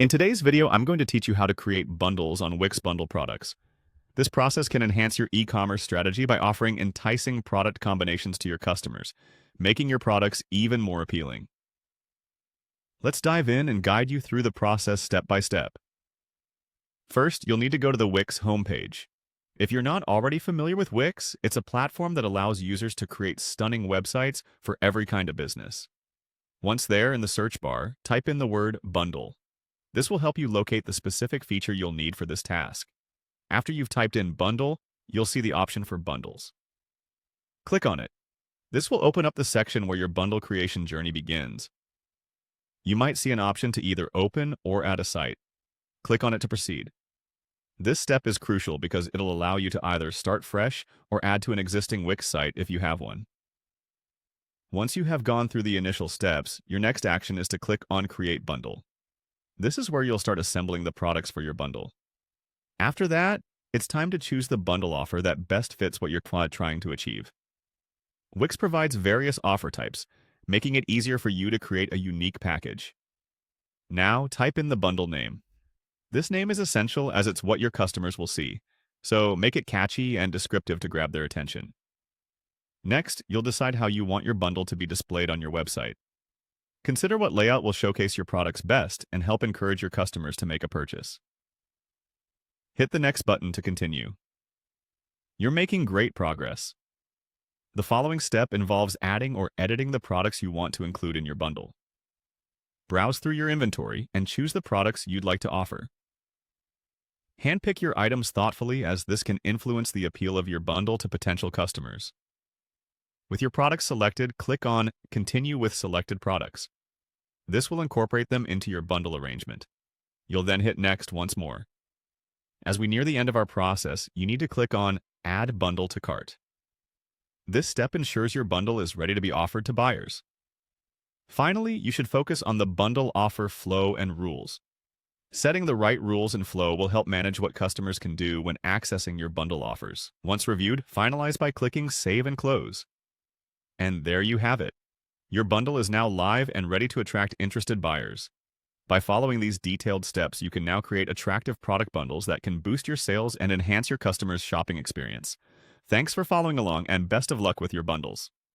In today's video, I'm going to teach you how to create bundles on Wix Bundle products. This process can enhance your e-commerce strategy by offering enticing product combinations to your customers, making your products even more appealing. Let's dive in and guide you through the process step by step. First, you'll need to go to the Wix homepage. If you're not already familiar with Wix, it's a platform that allows users to create stunning websites for every kind of business. Once there in the search bar, type in the word bundle. This will help you locate the specific feature you'll need for this task. After you've typed in bundle, you'll see the option for bundles. Click on it. This will open up the section where your bundle creation journey begins. You might see an option to either open or add a site. Click on it to proceed. This step is crucial because it'll allow you to either start fresh or add to an existing Wix site if you have one. Once you have gone through the initial steps, your next action is to click on Create Bundle. This is where you'll start assembling the products for your bundle. After that, it's time to choose the bundle offer that best fits what you're trying to achieve. Wix provides various offer types, making it easier for you to create a unique package. Now, type in the bundle name. This name is essential as it's what your customers will see, so make it catchy and descriptive to grab their attention. Next, you'll decide how you want your bundle to be displayed on your website. Consider what layout will showcase your products best and help encourage your customers to make a purchase. Hit the next button to continue. You're making great progress. The following step involves adding or editing the products you want to include in your bundle. Browse through your inventory and choose the products you'd like to offer. Handpick your items thoughtfully as this can influence the appeal of your bundle to potential customers. With your products selected, click on Continue with Selected Products. This will incorporate them into your bundle arrangement. You'll then hit Next once more. As we near the end of our process, you need to click on Add Bundle to Cart. This step ensures your bundle is ready to be offered to buyers. Finally, you should focus on the bundle offer flow and rules. Setting the right rules and flow will help manage what customers can do when accessing your bundle offers. Once reviewed, finalize by clicking Save and Close. And there you have it. Your bundle is now live and ready to attract interested buyers. By following these detailed steps, you can now create attractive product bundles that can boost your sales and enhance your customers' shopping experience. Thanks for following along and best of luck with your bundles.